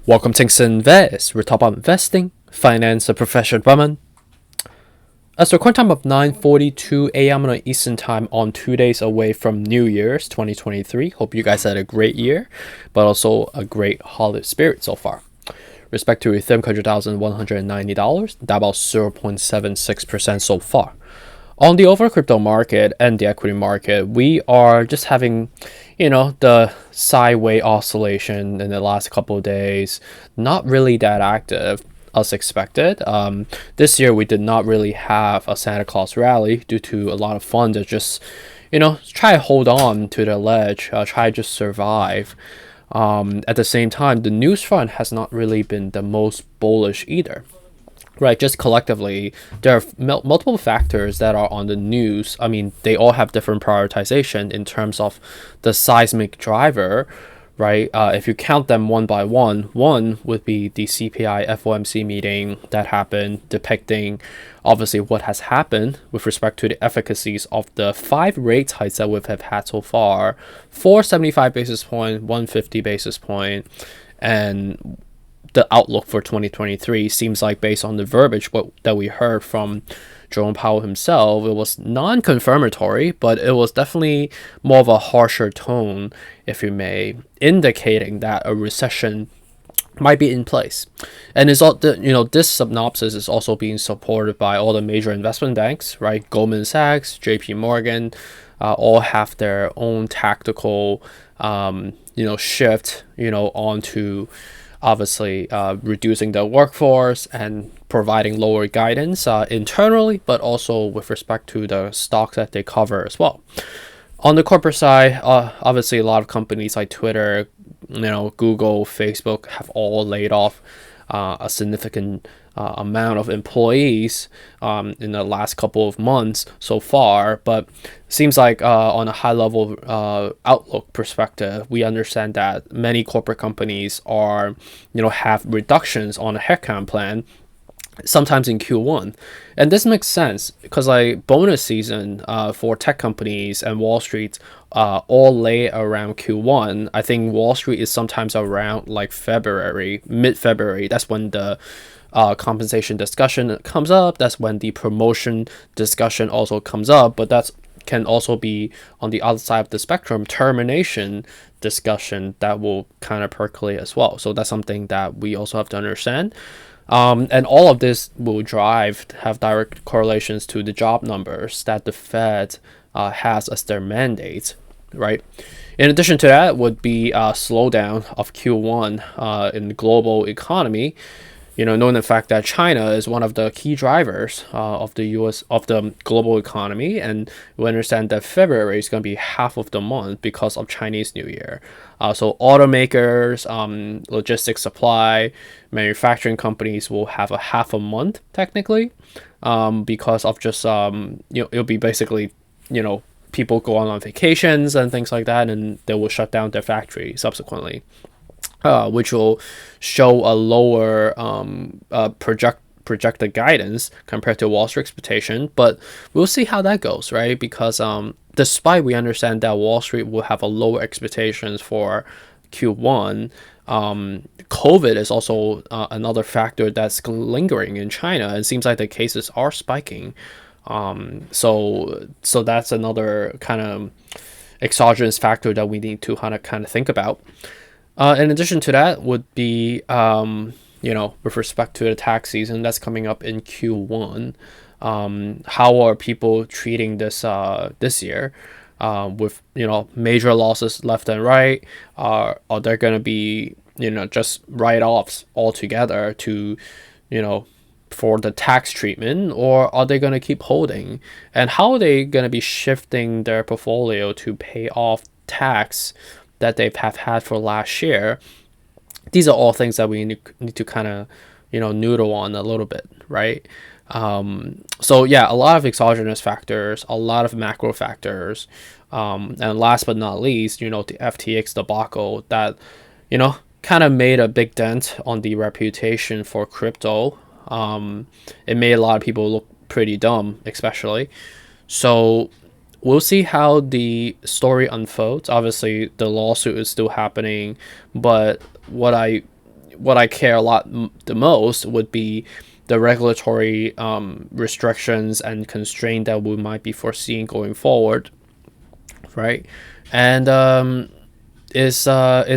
Welcome to Invest. We're talking about investing, finance, and professional development. As the current time of 9:42 a.m. on Eastern Time on 2 days away from New Year's 2023. Hope you guys had a great year, but also a great holiday spirit so far. Respect to Ethereum, $100,190, that about 0.76% so far. On the overall crypto market and the equity market, we are just having, the sideways oscillation in the last couple of days. Not really that active as expected. This year we did not really have a Santa Claus rally due to a lot of funds that just, try to hold on to the ledge, try to just survive. At the same time, the news front has not really been the most bullish either. Right, just collectively, there are multiple factors that are on the news. I mean, they all have different prioritization in terms of the seismic driver, right? If you count them one by one would be the CPI FOMC meeting that happened, depicting obviously what has happened with respect to the efficacies of the 5 rate hikes that we have had so far: 475 basis point, 150 basis point, and the outlook for 2023 seems like, based on the verbiage that we heard from Jerome Powell himself, it was non-confirmatory, but it was definitely more of a harsher tone, if you may, indicating that a recession might be in place. And it's all this synopsis is also being supported by all the major investment banks, right? Goldman Sachs, JP Morgan, all have their own tactical shift onto obviously reducing the workforce and providing lower guidance internally, but also with respect to the stocks that they cover as well. On the corporate side, obviously a lot of companies like Twitter, Google, Facebook have all laid off a significant amount of employees in the last couple of months so far. But seems like on a high level outlook perspective, we understand that many corporate companies are have reductions on a headcount plan sometimes in Q1. And this makes sense because like bonus season for tech companies and Wall Street all lay around Q1. I think Wall Street is sometimes around like mid-February. That's when the compensation discussion comes up. That's when the promotion discussion also comes up. But that's can also be, on the other side of the spectrum, termination discussion that will kind of percolate as well. So that's something that we also have to understand. And all of this will have direct correlations to the job numbers that the Fed has as their mandate, right? In addition to that would be a slowdown of Q1 in the global economy. Knowing the fact that China is one of the key drivers of the global economy, and we understand that February is going to be half of the month because of Chinese New Year. So automakers, logistics supply, manufacturing companies will have a half a month technically, because of just it'll be basically people go on vacations and things like that, and they will shut down their factory subsequently. Which will show a lower projected guidance compared to Wall Street expectation. But we'll see how that goes, right? Because despite we understand that Wall Street will have a lower expectations for Q1, COVID is also another factor that's lingering in China. It seems like the cases are spiking. So that's another kind of exogenous factor that we need to kind of think about. In addition to that would be, with respect to the tax season that's coming up in Q1, how are people treating this year, with major losses left and right? Are there going to be just write-offs altogether to for the tax treatment, or are they going to keep holding? And how are they going to be shifting their portfolio to pay off tax that they have had for last year? These are all things that we need to kind of noodle on a little bit, right? So yeah, a lot of exogenous factors, a lot of macro factors, and last but not least, the FTX debacle that kind of made a big dent on the reputation for crypto. It made a lot of people look pretty dumb, especially. So we'll see how the story unfolds. Obviously, the lawsuit is still happening, but what I what I care a lot the most would be the regulatory restrictions and constraint that we might be foreseeing going forward, right? And is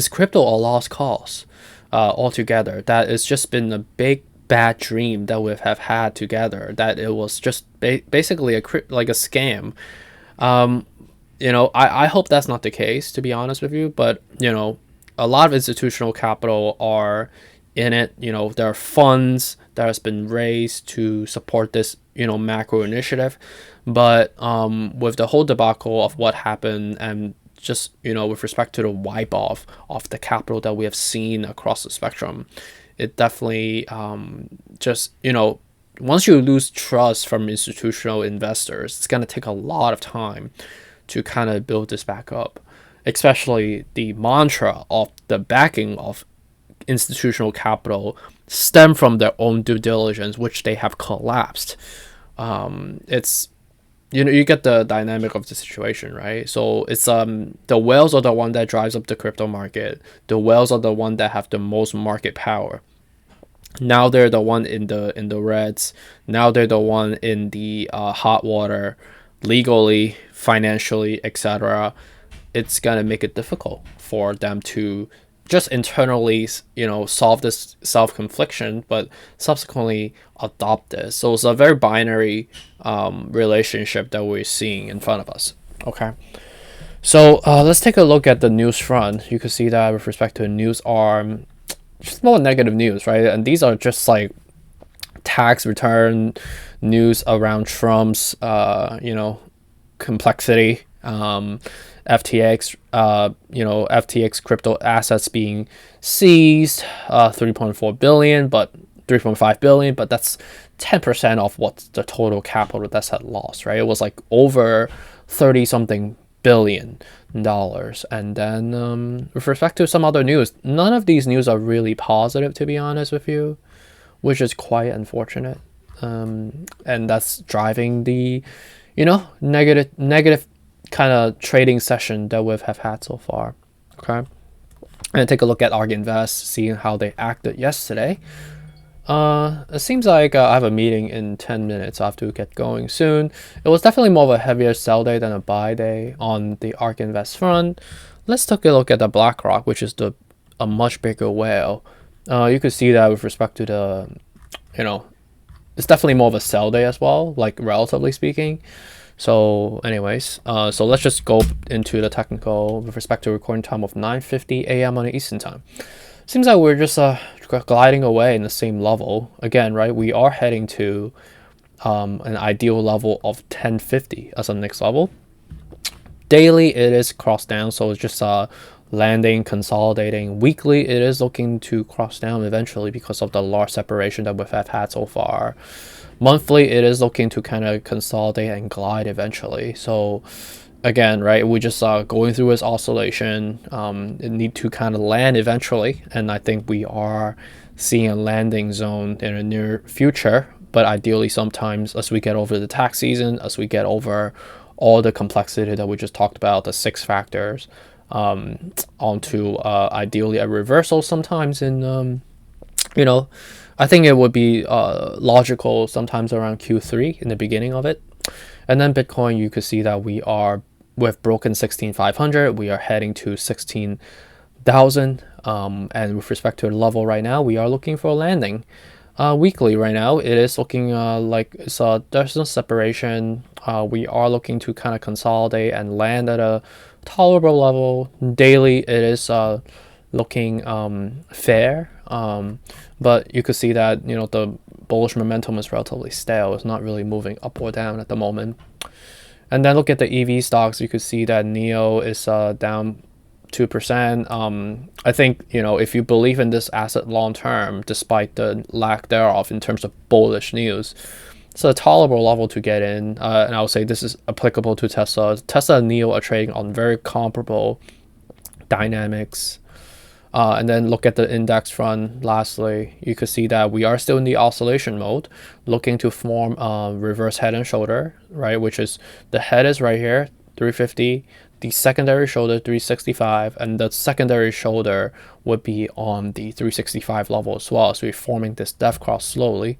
crypto a lost cause altogether? That it's just been a big bad dream that we have had together. That it was just basically like a scam. I hope that's not the case, to be honest with you. But a lot of institutional capital are in it. There are funds that has been raised to support this macro initiative. But with the whole debacle of what happened, and just with respect to the wipe off of the capital that we have seen across the spectrum, it definitely just once you lose trust from institutional investors, it's going to take a lot of time to kind of build this back up, especially the mantra of the backing of institutional capital stem from their own due diligence, which they have collapsed. It's you get the dynamic of the situation, right? So it's the whales are the one that drives up the crypto market. The whales are the one that have the most market power. Now they're the one in the reds. Now they're the one in the hot water, legally, financially, etc. It's gonna make it difficult for them to just internally, solve this self-confliction, but subsequently adopt this. So it's a very binary relationship that we're seeing in front of us. Okay. So let's take a look at the news front. You can see that with respect to the news arm, just more negative news, right? And these are just like tax return news around Trump's, complexity. FTX, FTX crypto assets being seized, 3.4 billion, but 3.5 billion, but that's 10% of what the total capital that's had lost, right? It was like over 30 something billion dollars. And then with respect to some other news, none of these news are really positive, to be honest with you, which is quite unfortunate. And that's driving the, negative kind of trading session that we have had so far. Okay, and take a look at ARK Invest, seeing how they acted yesterday. It seems like I have a meeting in 10 minutes. I have to get going soon. It was definitely more of a heavier sell day than a buy day on the ARK Invest front. Let's take a look at the BlackRock, which is a much bigger whale. You could see that with respect to the, it's definitely more of a sell day as well, like relatively speaking. So anyways, so let's just go into the technical with respect to recording time of 9:50 a.m. on the Eastern time. Seems like we're just gliding away in the same level again, right? We are heading to an ideal level of 1050 as a next level. Daily it is crossed down, so it's just landing, consolidating. Weekly it is looking to cross down eventually because of the large separation that we've had so far. Monthly it is looking to kind of consolidate and glide eventually. So again, right, we just going through this oscillation. It need to kind of land eventually, and I think we are seeing a landing zone in the near future. But ideally, sometimes as we get over the tax season, as we get over all the complexity that we just talked about, the 6 factors, onto ideally a reversal sometimes in I think it would be logical sometimes around Q3 in the beginning of it. And then Bitcoin, you could see that we've broken 16,500. We are heading to 16,000. And with respect to the level right now, we are looking for a landing. Weekly right now, it is looking like there's no separation. We are looking to kind of consolidate and land at a tolerable level. Daily, it is looking fair. But you could see that the bullish momentum is relatively stale. It's not really moving up or down at the moment. And then look at the EV stocks. You could see that NEO is down 2%. I think if you believe in this asset long term, despite the lack thereof in terms of bullish news, it's a tolerable level to get in. And I would say this is applicable to Tesla. Tesla and NEO are trading on very comparable dynamics. And then look at the index front. Lastly, you could see that we are still in the oscillation mode, looking to form a reverse head and shoulder, right? Which is the head is right here, 350. the secondary shoulder 365, and the secondary shoulder would be on the 365 level as well. So we're forming this death cross slowly.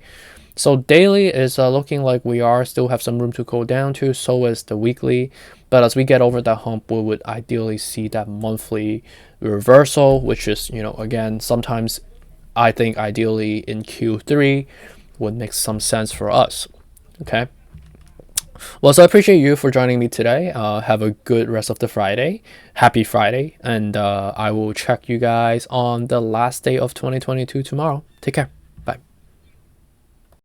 So daily is looking like we still have some room to go down to, so is the weekly. But as we get over that hump, we would ideally see that monthly reversal, which is, again, sometimes I think ideally in Q3 would make some sense for us. Okay. Well, so I appreciate you for joining me today. Have a good rest of the Friday. Happy Friday. And I will check you guys on the last day of 2022 tomorrow. Take care.